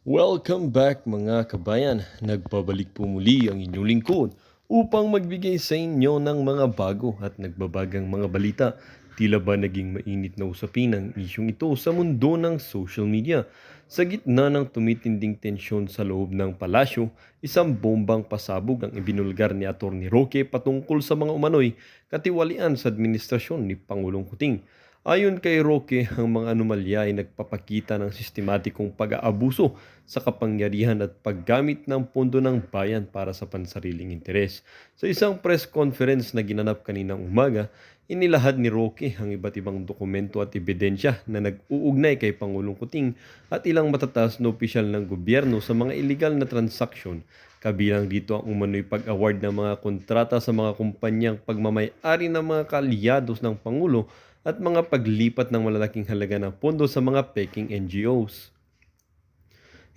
Welcome back mga kabayan. Nagbabalik po muli ang inyong lingkod upang magbigay sa inyo ng mga bago at nagbabagang mga balita. Tila ba naging mainit na usapin ang isyong ito sa mundo ng social media? Sa gitna ng tumitinding tensyon sa loob ng palasyo, isang bombang pasabog ang ibinulgar ni Atty. Roque patungkol sa mga umano'y katiwalian sa administrasyon ni Pangulong Kuting. Ayon kay Roque, ang mga anomalya ay nagpapakita ng sistematikong pag-aabuso sa kapangyarihan at paggamit ng pondo ng bayan para sa pansariling interes. Sa isang press conference na ginanap kaninang umaga, inilahad ni Roque ang iba't ibang dokumento at ebidensya na nag-uugnay kay Pangulong Kuting at ilang matataas na opisyal ng gobyerno sa mga illegal na transaksyon. Kabilang dito ang umano'y pag-award ng mga kontrata sa mga kumpanyang pagmamay-ari ng mga kaalyados ng Pangulo at mga paglipat ng malalaking halaga ng pondo sa mga peking NGOs.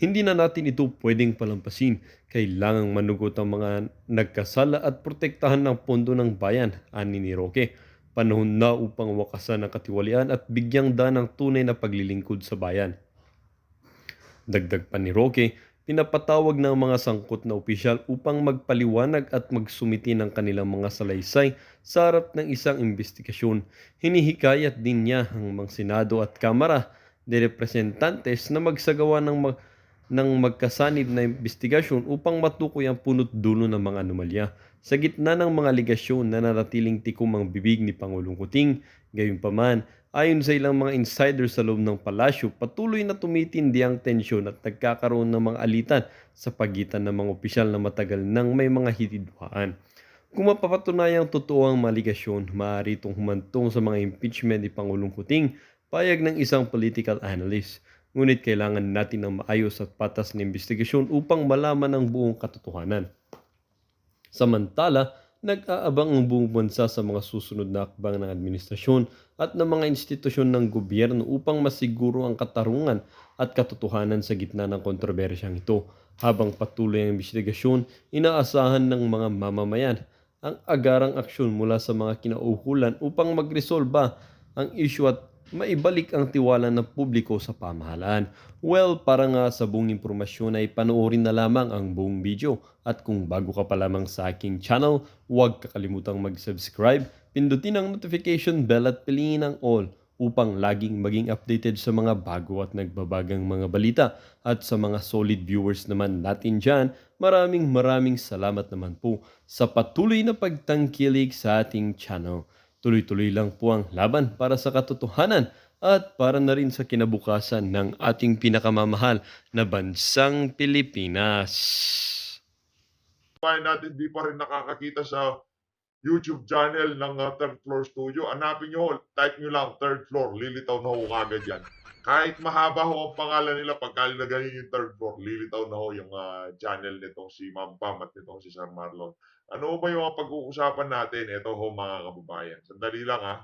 Hindi na natin ito pwedeng palampasin. Kailangang manugot ang mga nagkasala at protektahan ng pondo ng bayan, ani ni Roque. Panahon na upang wakasan ang katiwalian at bigyang daan ng tunay na paglilingkod sa bayan. Dagdag pa ni Roque, pinapatawag ng mga sangkot na opisyal upang magpaliwanag at magsumiti ng kanilang mga salaysay sa harap ng isang investigasyon. Hinihikayat din niya ang mga Senado at Kamara de Representantes na magsagawa ng magkasanib na investigasyon upang matukoy ang punot dulo ng mga anomalya. Sa gitna ng mga aligasyon na nanatiling tikom ang bibig ni Pangulong Kuting, gayunpaman, ayon sa ilang mga insider sa loob ng palasyo, patuloy na tumitindi ang tensyon at nagkakaroon ng mga alitan sa pagitan ng mga opisyal na matagal nang may mga hitidwaan. Kung mapapatunayang totoo ang maligasyon, maaari itong humantong sa mga impeachment ni Pangulong Kuting, payag ng isang political analyst. Ngunit kailangan natin ng maayos at patas na investigasyon upang malaman ang buong katotohanan. Samantala, nag-aabang ang buong bansa sa mga susunod na hakbang ng administrasyon at ng mga institusyon ng gobyerno upang masiguro ang katarungan at katotohanan sa gitna ng kontrobersyang ito. Habang patuloy ang investigasyon, inaasahan ng mga mamamayan ang agarang aksyon mula sa mga kinaukulan upang magresolba ang issue at maibalik ang tiwala ng publiko sa pamahalaan. Well, para nga sa buong impormasyon ay panoorin na lamang ang buong video. At kung bago ka pa lamang sa aking channel, huwag kakalimutang mag-subscribe, pindutin ang notification bell at piliin ang all upang laging maging updated sa mga bago at nagbabagang mga balita. At sa mga solid viewers naman natin dyan, maraming salamat naman po sa patuloy na pagtangkilik sa ating channel. Tuloy-tuloy lang po ang laban para sa katotohanan at para na rin sa kinabukasan ng ating pinakamamahal na bansang Pilipinas. Bayan natin di pa rin nakakakita sa YouTube channel ng Third Floor Studio, hanapin nyo, type nyo lang Third Floor, lilitaw na ho kagad yan. Kahit mahaba ho ang pangalan nila, pagka nilagay yung Third Floor, lilitaw na ho yung channel nitong si Ma'am Pam at nitong si Sir Marlon. Ano ba yung pag-uusapan natin? Ito ho mga kababayan. Sandali lang ha.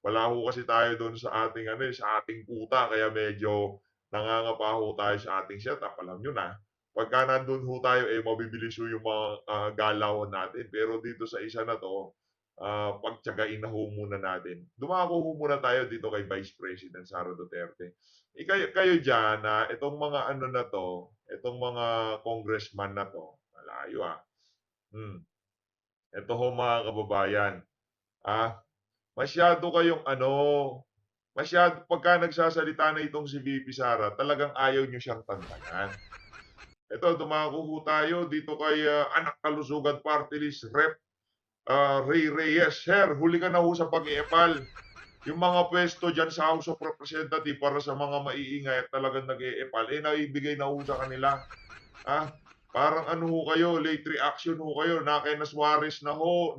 Wala ho kasi tayo doon sa ating sa ating kuta, kaya medyo nangangapa ho tayo sa ating setup. Alam nyo na, pagka nandun ho tayo, mabibilis ho yung mga galawan natin. Pero dito sa isa na to, pagtiyagain na ho muna natin. Dumako ho muna tayo dito kay Vice President Sara Duterte. Kayo dyan, itong mga ano na to, itong mga congressman na to, malayo Ito ho mga kababayan, ah, masyado kayong pagka nagsasalita na itong si VP Sara, talagang ayaw nyo siyang tantanan. Ito, dumako ho tayo dito kay Anak Kalusugan Party List Rep Ray Reyes. Sir, huli ka na ho sa pag-iepal. Yung mga pwesto dyan sa House of Representative para sa mga maiingay at talagang nag-iepal, naibigay na ho sa kanila. Parang ano ho kayo, late reaction ho kayo, na kay Suarez na ho,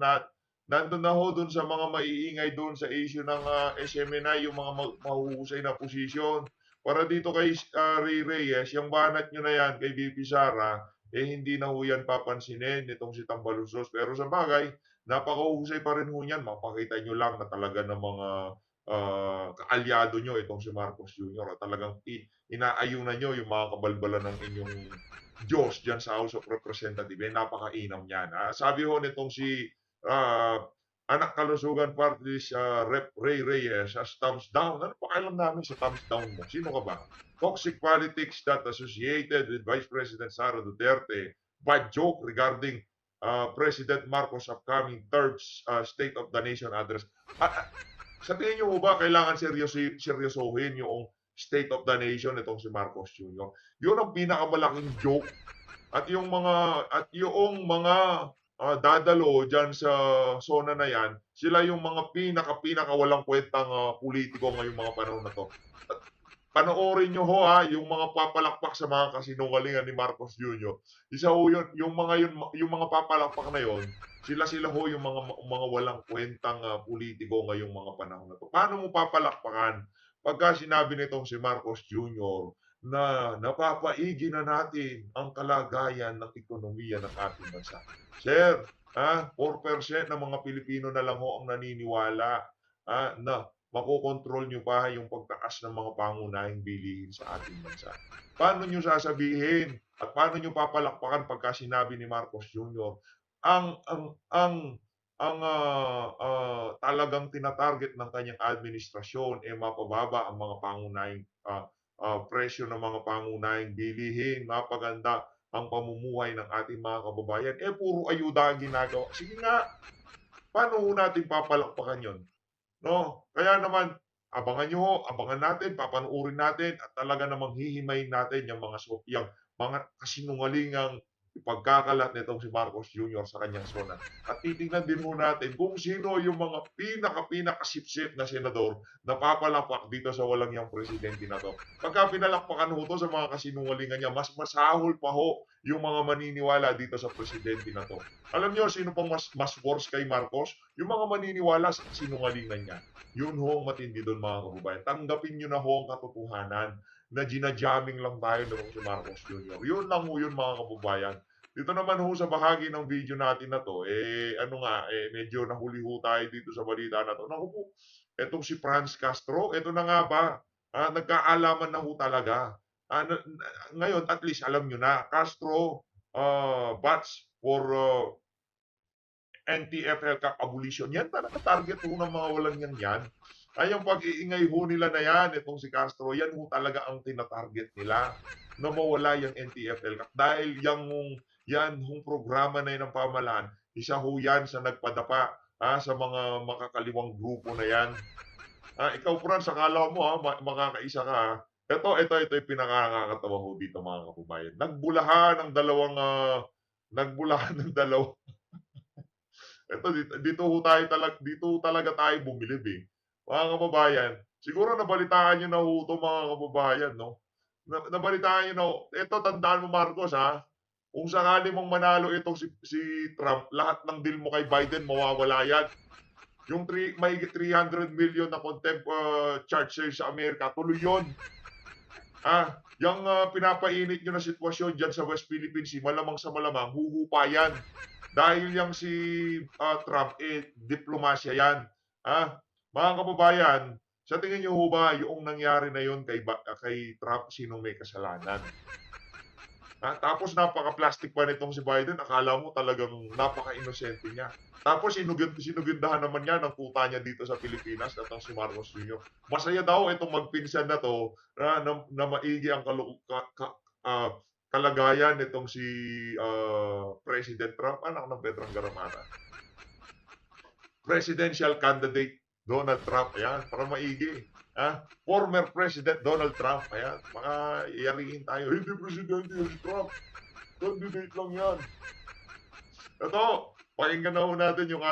nandun na ho dun sa mga maiingay dun sa issue ng SMNI, yung mga mahuhusay na posisyon. Para dito kay Ray Reyes, yung banat nyo na yan kay VP Sara, hindi na ho yan papansinin nitong si Tambalusos. Pero sa bagay, napakahusay pa rin ho yan. Mapakita nyo lang na talaga ng mga kaalyado nyo itong si Marcos Jr. At talagang inaayunan nyo yung mga kabalbalan ng inyong Diyos dyan sa House of Representatives. Napakainam yan. Sabi ho nitong si Anak Kalusugan Party List, Rep. Ray Reyes has thumbs down. Ano pakialam namin sa thumbs down mo? Sino ka ba? Toxic politics that associated with Vice President Sara Duterte. Bad joke regarding President Marcos' upcoming third State of the Nation address. Sa tingin niyo ba kailangan seryosohin yung State of the Nation itong si Marcos Jr.? Yun ang pinakamalaking joke. At yung mga dadalo diyan sa zona na yan, sila yung mga pinaka walang kwentang politiko ngayong mga panahon na to. At panoorin nyo ho yung mga papalakpak sa mga kasinungalingan ni Marcos Jr. Isa ho yun, yung mga papalakpak na yon, sila ho yung mga walang kwentang politiko ngayong mga panahon na to. Paano mo papalakpakan pagka sinabi nitong si Marcos Jr. na napapaigi na natin ang kalagayan ng ekonomiya ng ating bansa? Sir, 4% ng mga Pilipino na lang ho ang naniniwala na makokontrol nyo pa yung pagtaas ng mga pangunahing bilihin sa ating bansa. Paano nyo sasabihin at paano nyo papalakpakan pagka sinabi ni Marcos Jr. ang talagang tinatarget ng kanyang administrasyon mapababa ang mga pangunahing presyo ng mga pangunahing bilihin, mapaganda ang pamumuhay ng ating mga kababayan, puro ayuda ang ginagawa. Sige nga, paano natin papalakpakan yon? No? Kaya naman, abangan natin, papanoorin natin, at talaga namang hihimayin natin yung mga kasinungalingang pagkakalat nitong si Marcos Jr. sa kanyang zona. At titingnan din ho natin kung sino yung mga pinakasipsip na senador na papalapak dito sa walang yang presidente na to. Pagka pinalakpakan ho to sa mga kasinungalingan niya, mas masahol pa ho yung mga maniniwala dito sa presidente na to. Alam niyo sino pang mas worse kay Marcos? Yung mga maniniwala sa kasinungalingan niya. Yun ho ang matindi doon mga kababayan. Tanggapin niyo na ho ang katotohanan na ginajamming lang tayo ng si Marcos Jr. Yun lang ho yun mga kababayan. Dito naman ho sa bahagi ng video natin na to, medyo nahuli ho tayo dito sa balita na to. Naku po, etong si Franz Castro, eto na nga ba, nagkaalaman na ho talaga. Ngayon, at least alam nyo na, Castro batch for NTFL abolition. Yan talaga target ho ng mga walang yan. Ay yung pag-iingay ho nila na yan, itong si Castro, yan ho talaga ang tinatarget nila na mawala yung NTFL dahil yan hong programa na yun ng pamahalaan, isa ho yan sa nagpadapa sa mga makakaliwang grupo na yan. Ikaw, Franz, akala mo makakaisa ka. Ito yung pinakakatawa ho dito mga kababayan. Nagbulahan ng dalawang ito dito talaga tayo bumilib mga kababayan. Siguro nabalitaan niyo na ho ito mga kababayan, no? Nabalitaan niyo na ho. Ito, tandaan mo Marcos kung sakali mong manalo itong si Trump, lahat ng deal mo kay Biden mawawala yan. Yung may 300 million na contempt charge sa Amerika, tuloy yun. Yung pinapainit nyo na sitwasyon dyan sa West Philippine Sea, malamang sa malamang, huhupa yan. Dahil yung si Trump, diplomasya yan. Mga kababayan, sa tingin nyo ho ba yung nangyari na yun kay Trump, sinong may kasalanan? Tapos napaka-plastic pa nitong si Biden, akala mo talagang napaka-inosente niya. Tapos sinugundahan naman niya ng tuta niya dito sa Pilipinas at ang si Marcos Jr. Masaya daw itong magpinsan na to na maigi ang kalagayan nitong si President Trump, anak ng Petrang Garamara. Presidential candidate Donald Trump, ayan, para maigi. Former President Donald Trump, ayan, mga iyarihin tayo, hindi presidente si Trump, candidate lang yan. Ito, pakinggan na ho natin yung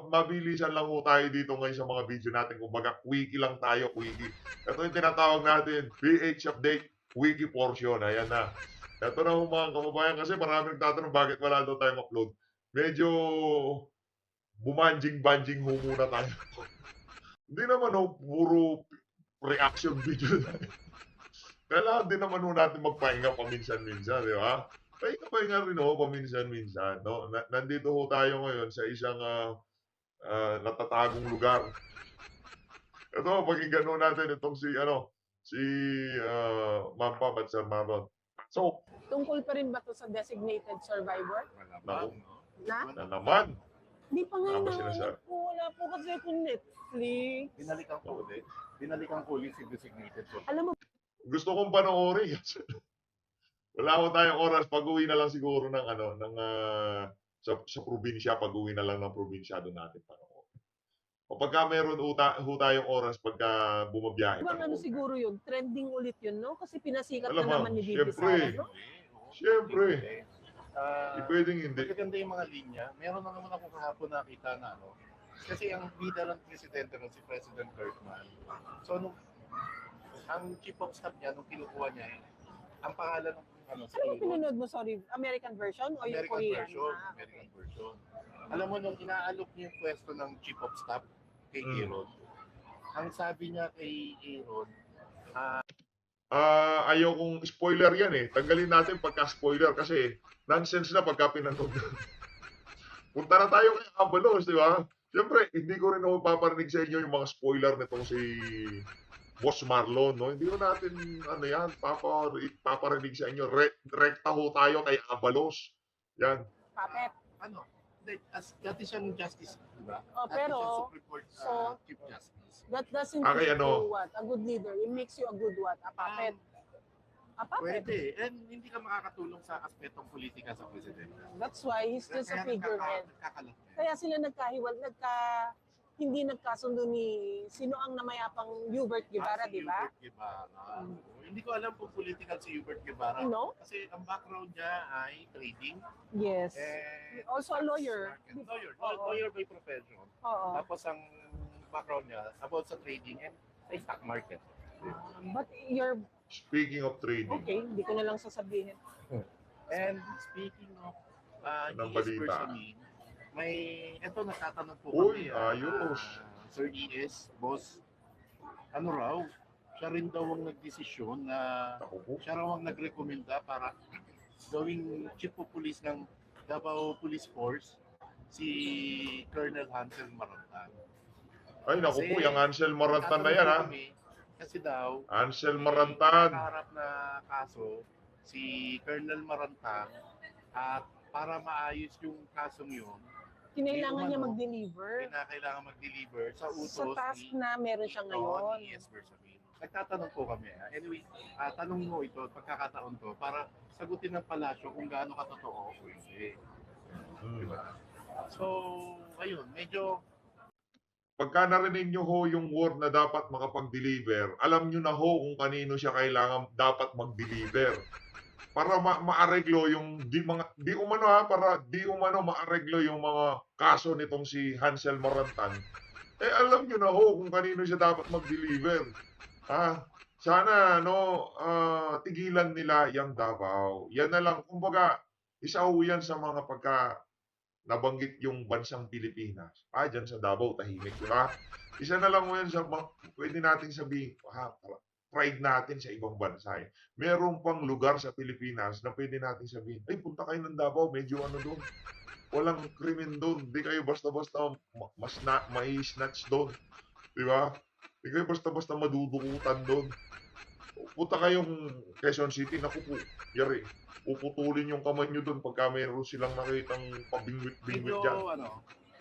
mabilisan lang ho tayo dito ngayon sa mga video natin. Kumbaga, quickie lang tayo, quickie. Ito yung tinatawag natin, PH Update, quickie portion. Ayan na. Ito na ho mga kababayan kasi marami nagtatanong bakit wala daw tayong upload. Medyo bumanjing-banjing ho muna tayo. Hindi naman ho, puro reaction video tayo. Kailangan din naman ho natin magpahinga paminsan-minsan, di ba? Pahinga rin ho paminsan-minsan. No? Nandito ho tayo ngayon sa isang natatagong lugar. Ito, pakinggan ho natin itong si Ma'am Pam at Sir Maron. So, tungkol pa rin ba to sa designated survivor? naku, Na? na naman. Hindi pa nga Tama hinahanap sinasabi. ko. Wala po kasi akong Netflix. Binalikan ko ulit. Binalikan ko ulit si designated for. Alam mo, Gusto kong panoorin. Wala ko tayong oras. Pag-uwi na lang siguro ng sa probinsya. Pag-uwi na lang ng probinsya doon natin panoorin. O pagka meron ho tayong oras pagka bumabiyahe. bang ano panoorin. siguro yun? Trending ulit yun, no? Kasi pinasikat na Malamang, naman ni Bibi syempre. Sara, no? Siyempre. Hindi Ah, pwedeng hindi. magaganda yung mga linya. Meron na naman ako kahapon nakita na ano. Kasi ang bida ng presidente nun, si President Bergman. So, ang chief of staff niya, nung kinukuha niya, ang pangalan ng Ano yung pinanood mo, sorry? American version o yung American Korean? version. Ah, American version. Alam mo, nung inaalok niya yung pwesto ng chief of staff kay Aaron, ang sabi niya kay Aaron, Ayaw kong spoiler yan eh. Tanggalin natin pagka-spoiler kasi nonsense na pagka pinanood. Punta na tayo kay Abalos, di ba? Siyempre, hindi ko rin ako paparinig sa inyo yung mga spoiler nitong si Boss Marlon, no? Hindi ko natin, paparinig sa inyo. Rekta ho tayo kay Abalos. Yan. Papet. ano, dati siyang justice, di ba? Oh, Dati pero, siyang Supreme Court so, Chief Justice. That doesn't Okay, make ano? you what? A good leader. It makes you a good what? A puppet. A puppet. Pwede. And hindi ka makakatulong sa aspetong politika sa presidente. That's why he's just a figurehead. Nagkakalat. Kaya sila hindi nagkasundo ni sino ang namayapang Hubert Guevara, di ba? Hubert Guevara. Hindi ko alam kung political si Hubert Guevara. No? Kasi ang background niya ay trading. Yes. Also a stocks lawyer. market. Lawyer. Oo. Lawyer by profession. Oo. Tapos ang background niya about sa trading and sa stock market. But you're Speaking of trading. okay, hindi ko na lang sasabihin. And speaking of Anong ES balita? personally, eto nagtatanong po Uy, kami. ayos. Sir ES, boss, ano raw, siya rin daw ang nagdesisyon na Ako po. siya raw ang nagrekomenda para gawing chief of police ng Davao Police Force si Colonel Hansel Marantan. Ay, naku po, yung Ansel Marantan na yan, ha? Kasi daw, Ansel may Marantan. nakaharap na kaso si Colonel Marantan at para maayos yung kasong yun, Kinailangan niya umano, mag-deliver kailangan mag-deliver sa utos sa task na meron siya ni ngayon. ES Bersamin. Nagtatanong po kami. Anyway, tanong mo ito, pagkakataon to, para sagutin ng palasyo kung gaano katotoo o hindi. Diba? So, ayun, medyo Pagka narinig nyo ho yung word na dapat makapag-deliver, alam nyo na ho kung kanino siya kailangan dapat mag-deliver. Para maareglo yung para di umano maareglo yung mga kaso nitong si Hansel Marantan. Eh alam nyo na ho kung kanino siya dapat mag-deliver. Sana tigilan nila yung Davao. Yan na lang, kumbaga isa ho yan sa mga pagka nabanggit yung bansang Pilipinas. Dyan sa Davao, tahimik, di ba? Isa na lang mo yan sa pwede nating sabihin, pride natin sa ibang bansa. Meron pang lugar sa Pilipinas na pwede nating sabihin, ay, punta kayo ng Davao, medyo ano doon. Walang krimen doon. Di kayo basta-basta may snatch doon. Di ba? Di kayo basta-basta madudukutan doon. Punta kayong Quezon City, naku po, yari. Puputulin yung kamay nyo doon pagka mayroon silang nakitang pabingwit-bingwit dyan.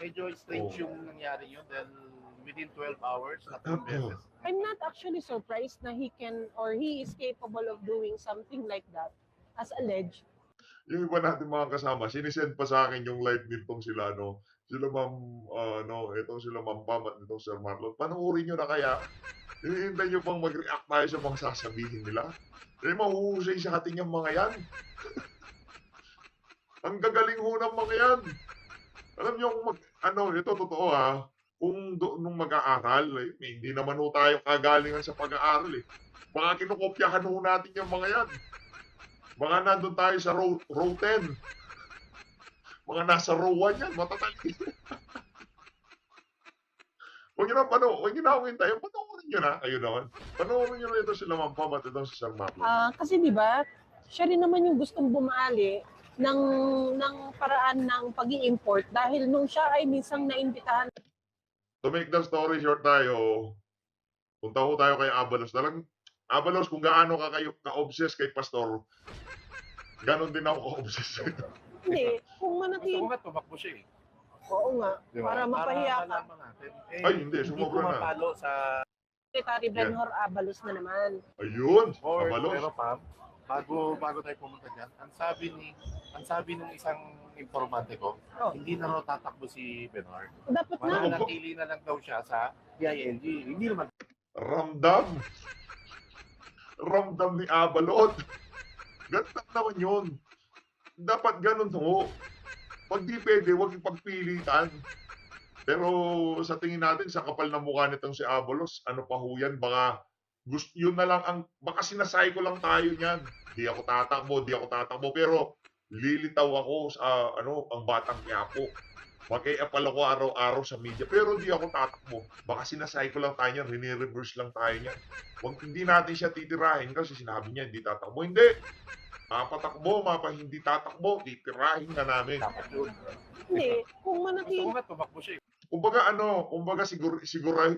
medyo strange yung nangyari yun dahil within 12 hours, tatlong beses. I'm not actually surprised na he is capable of doing something like that as alleged. Yung iba natin mga kasama, sinisend pa sa akin yung live nitong sila, sila itong sila Ma'am Pam at itong Sir Marlon. Panoorin nyo na kaya. Hinihintay nyo pang mag-react tayo sa mga sasabihin nila. Mahuhusay sa ating yung mga yan. Ang gagaling ho ng mga yan. Alam nyo, ito totoo kung nung mag-aaral, hindi naman ho tayo kagalingan sa pag-aaral Baka kinukopyahan ho natin yung mga yan. Baka nandun tayo sa row 10. Mga nasa row 1 yan, matatali. Huwag nyo na akong hintayin. Panoorin nyo na. Ayun naman. Panoorin nyo na ito sila Ma'am Pam at itong si Sir Marlon. Kasi di ba, siya rin naman yung gustong bumali ng paraan ng pag-i-import dahil nung siya ay minsang naimbitahan. To make the story short tayo, punta ko tayo kay Abalos. Abalos, kung gaano ka-obsess kay Pastor, ganon din ako ka-obsess. Hindi, kung Gusto manatili, ko nga tumakbo siya Oo nga, Di ba? para mapahiya ka. malaman natin. Eh, Ay, hindi, hindi sumobra na. pumapalo sa Secretary Benhor Abalos na naman. Ayun, board. kabalos. Pero Pam, bago tayo pumunta dyan, ang sabi ng isang informante ko, Oh. hindi na raw tatakbo si Bernard. Dapat na. Mananatili na lang daw siya sa DILG. Hindi naman. Ramdam. Ramdam ni Abalot. Ganun naman yun. Dapat ganun ho. Pag di pwede, huwag ipagpilitan. Pero sa tingin natin, sa kapal ng mukha nitong si Abalos, ano pa ho yan, baka yun na lang ang, baka sinasay ko lang tayo niyan. Di ako tatakbo, pero lilitaw ako sa, ang Batang Quiapo. Mag-e-appal ako araw-araw sa media, pero di ako tatakbo. Baka sinasay ko lang tayo niyan, rini-reverse lang tayo niyan. Hindi natin siya titirahin kasi sinabi niya, hindi tatakbo. Hindi! Mapatakbo, hindi tatakbo, titirahin na namin. Dapat yun. Hindi, kung Gusto manatili. ko nga tumakbo siya. Kumbaga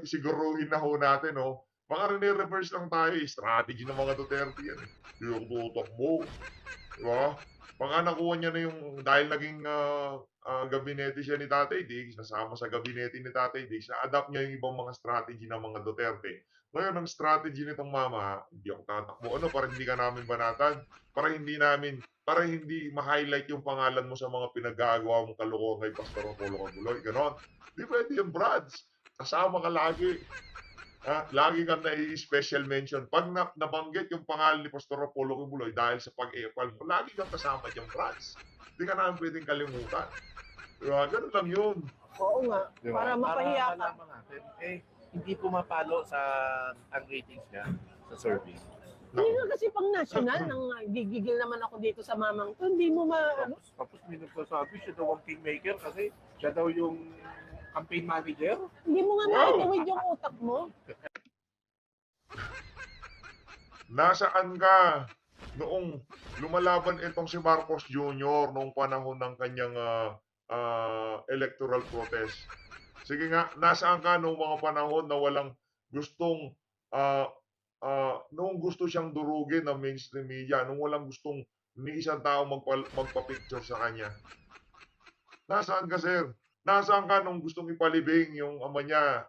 siguruhin na ho natin, no? Baka rini-reverse lang tayo, strategy ng mga Duterte yan. Yung tutakbo. Diba? Baka nakuha niya na yung, dahil naging gabinete siya ni Tatay Diggs, nasama sa gabinete ni Tatay Diggs, na-adapt niya yung ibang mga strategy ng mga Duterte. Ngayon, ang strategy nitong mama, hindi ako tatakbo. Para hindi ka namin banatan? Para hindi ma-highlight yung pangalan mo sa mga pinagagawa mong kalokohan kay Pastor Apollo Cabuloy. Ganon. Di pwede yung Brads. Kasama ka lagi. Lagi kang na-special mention. Pag nabanggit yung pangalan ni Pastor Apollo Cabuloy dahil sa pag-epal mo, lagi kang kasama dyan, Brads. Hindi ka namin pwedeng kalimutan. Diba? Ganun lang yun. Oo nga, Di ba? para mapahiya ka. malaman natin. Eh, hindi pumapalo sa ang ratings niya sa survey. Hindi nga kasi pang national, nang gigigil naman ako dito sa mamang to, hindi mo Tapos may nagsasabi siya daw ang kingmaker kasi siya daw yung campaign manager. hindi mo nga Wow. maituwid yung utak mo. Nasaan ka noong lumalaban itong si Marcos Jr. noong panahon ng kanyang electoral protest? Sige nga, nasaan ka noong mga panahon na walang gustong noong gusto siyang durugin ng mainstream media, noong walang gustong ni isang tao magpa-picture sa kanya? Nasaan ka, sir? Nasaan ka nung gustong ipalibing yung ama niya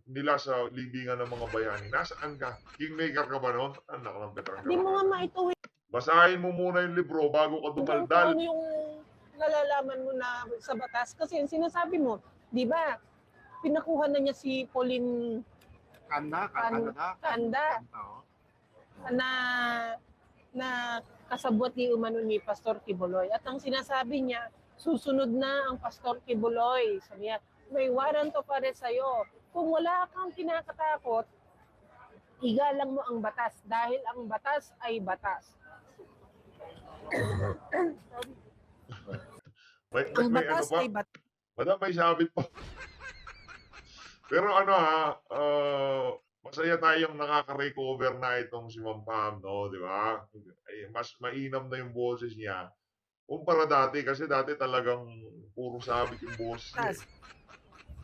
nila sa libingan ng mga bayani? Nasaan ka? Kingmaker ka ba noon? Anak ng Petrang Hindi mo nga maituwid Basahin mo muna yung libro bago ka kung dumaldal. ano yung nalalaman mo na sa batas. Kasi yung sinasabi mo, di ba, pinakuha na niya si Pauline Kanda. Oo. na kasabot ni umano ni Pastor Kibuloy. At ang sinasabi niya, susunod na ang Pastor Kibuloy. Sabi niya, may warrant of arrest sa'yo. Kung wala kang kinakatakot, igalang mo ang batas dahil ang batas ay batas. Ang batas ay batas. Madam, may sabit pa. Pero masaya tayong nakaka-recover na itong si Ma'am Pam, no? Di ba? Mas mainam na yung boses niya. Kumpara dati, kasi dati talagang puro sabit yung boses niya.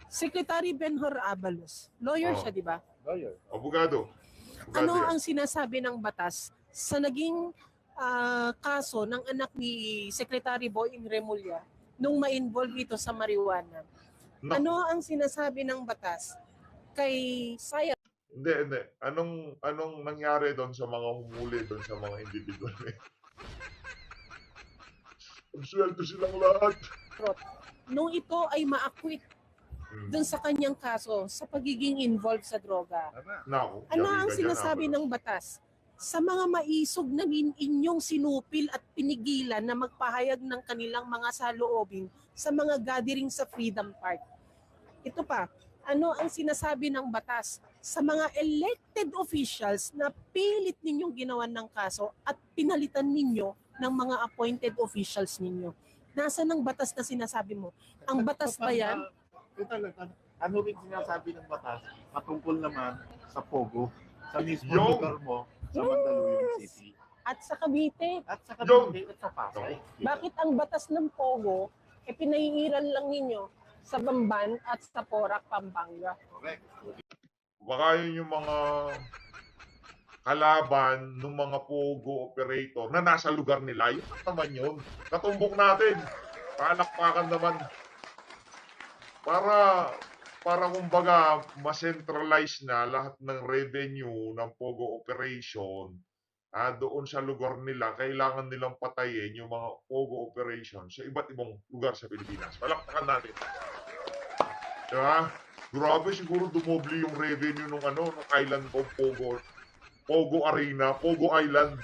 Secretary Benhor Abalos, lawyer Oh. siya, di ba? Lawyer. Abogado. Ano yan. ang sinasabi ng batas sa naging kaso ng anak ni Secretary Boying Remulla nung ma-involve ito sa marijuana? No. Ano ang sinasabi ng batas kay Saya? Hindi. Anong nangyari doon sa mga humuli doon sa mga individual? Absuelto silang lahat. Nung ito ay ma-acquit dun sa kanyang kaso sa pagiging involved sa droga? Naku, Ano yari ang ka dyan, sinasabi Abalos. ng batas sa mga maisog na inyong sinupil at pinigilan na magpahayag ng kanilang mga saloobin sa mga gathering sa Freedom Park? Ito pa, ano ang sinasabi ng batas sa mga elected officials na pilit ninyong ginawan ng kaso at pinalitan ninyo ng mga appointed officials ninyo? Nasaan ang batas na sinasabi mo? Ang batas ba yan? Ano rin sinasabi ng batas patungkol naman sa Pogo, sa mismo Yo! lugar mo, sa Mandaluyong Yes! City, At sa Cavite, at sa Yo! Cavite at sa Pasay. bakit ang batas ng Pogo pinaiiran lang ninyo sa Bamban at sa Porac, Pampanga? Correct. Baka yun yung mga kalaban ng mga pogo operator na nasa lugar nila. Yun naman yun. Katumbok natin. Palakpakan naman. para para kumbaga ma-centralize na lahat ng revenue ng Pogo operation, doon sa lugar nila. Kailangan nilang patayin yung mga Pogo operation sa iba't ibang lugar sa Pilipinas. Palakpakan natin. Di ba? Grabe, siguro dumoble yung revenue nung nung island of Pogo Arena, Pogo Island.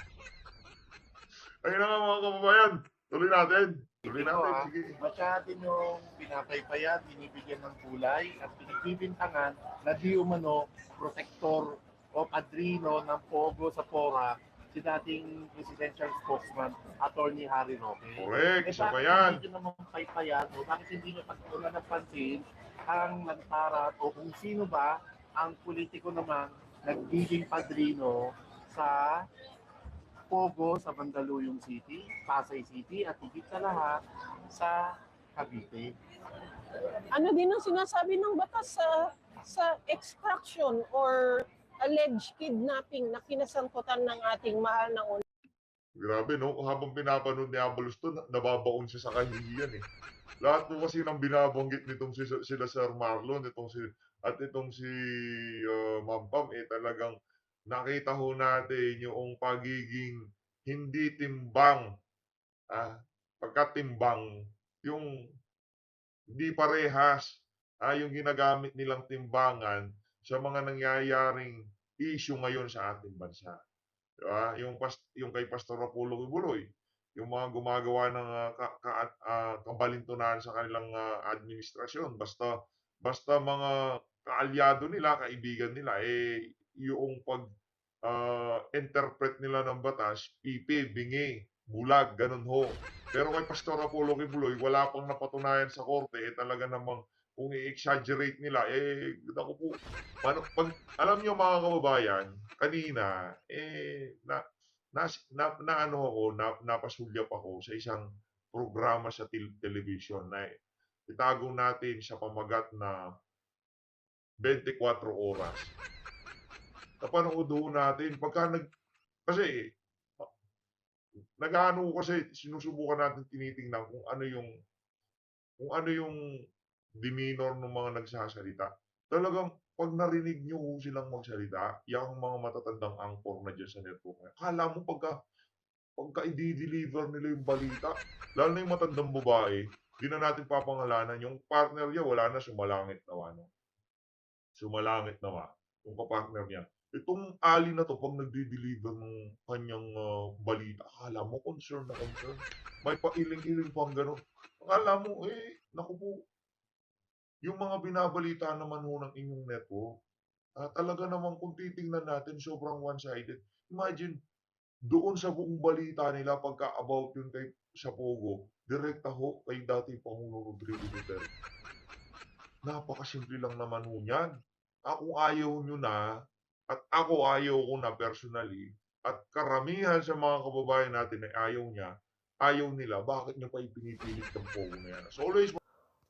Ayun na nga mga kababayan. Tuloy natin. Tuloy Ito natin. Sige. masyado yung pinapaypayan, binibigyan ng kulay at pinagbibintangan na di umano protector o padrino ng Pogo sa Pora si dating presidential spokesman, Attorney Harry Roque. Correct. Isa pa Bakit yan. hindi nyo naman paypayan o bakit hindi nyo pagtulan ng pansin ang lantaran o kung sino ba ang politiko naman nagiging padrino sa Pogo sa Mandaluyong City, Pasay City, at higit sa lahat sa Cavite. Ano din ang sinasabi ng batas sa extraction or alleged kidnapping na kinasangkutan ng ating mahal na Grabe, no? Habang pinapanood ni Abalos to, nababaon siya sa kahihiyan eh. Lahat po kasi ng binabanggit nitong sila Sir Marlon, itong si Ma'am Pam, talagang nakita ho natin yung pagiging hindi timbang, pagkatimbang, yung hindi parehas, yung ginagamit nilang timbangan sa mga nangyayaring issue ngayon sa ating bansa. Diba? Yung kay Pastor Apollo Kibuloy, yung mga gumagawa ng kabalintunan sa kanilang administrasyon, basta mga kaalyado nila, kaibigan nila, yung interpret nila ng batas, pipi, bingi, bulag, ganun ho. Pero kay Pastor Apollo Kibuloy, wala pang napatunayan sa korte, talaga namang kung i-exaggerate nila, naku po, alam nyo mga kababayan, kanina, napasulyap ako sa isang programa sa television na itago natin sa pamagat na 24 oras. Napanood natin, kasi kasi sinusubukan natin tinitingnan kung ano yung demeanor ng mga nagsasalita. Talagang pag narinig nyo silang magsalita, yung mga matatandang anchor na dyan sa network, akala mo pagka i-deliver nila yung balita, lalo na yung matandang babae, di na natin papangalanan, yung partner niya, wala na, sumalangit nawa. Sumalangit nawa, yung kapartner niya. Itong Ali na to, pag nagde-deliver ng kanyang balita, akala mo concern na concern. May pailing-iling pang gano'n. Akala mo, naku po, yung mga binabalita naman ho ng inyong network, talaga naman kung titingnan natin, sobrang one-sided. Imagine, doon sa buong balita nila, pagka about yung kay sa Pogo, direkta ho kay dating Pangulo Rodrigo Duterte. Napakasimple lang naman ho yan. Kung ayaw nyo na, at ako ayaw ko na personally, at karamihan sa mga kababayan natin ay ayaw nila, bakit nyo pa ipinipilit ng Pogo na yan? So always,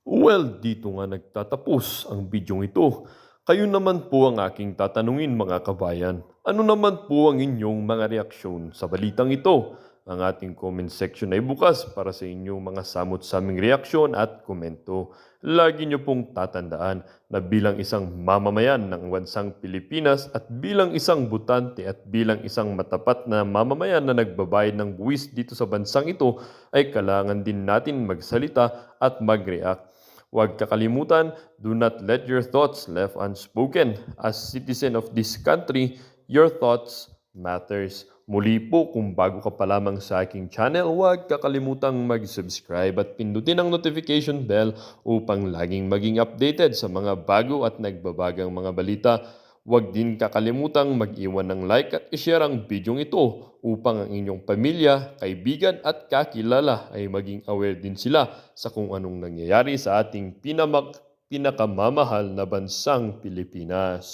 Well, dito nga nagtatapos ang bidyong ito. Kayo naman po ang aking tatanungin mga kabayan. Ano naman po ang inyong mga reaksyon sa balitang ito? Ang ating comment section ay bukas para sa inyong mga samot-saming reaksyon at komento. Lagi niyo pong tatandaan na bilang isang mamamayan ng bansang Pilipinas at bilang isang butante at bilang isang matapat na mamamayan na nagbabayad ng buwis dito sa bansang ito ay kailangan din natin magsalita at mag-react. Huwag kakalimutan, do not let your thoughts left unspoken. As citizen of this country, your thoughts matters. Muli po, kung bago ka pa lamang sa aking channel, huwag kakalimutang mag-subscribe at pindutin ang notification bell upang laging maging updated sa mga bago at nagbabagang mga balita. Huwag din kakalimutang mag-iwan ng like at i-share ang bidyong ito upang ang inyong pamilya, kaibigan at kakilala ay maging aware din sila sa kung anong nangyayari sa ating pinakamamahal na bansang Pilipinas.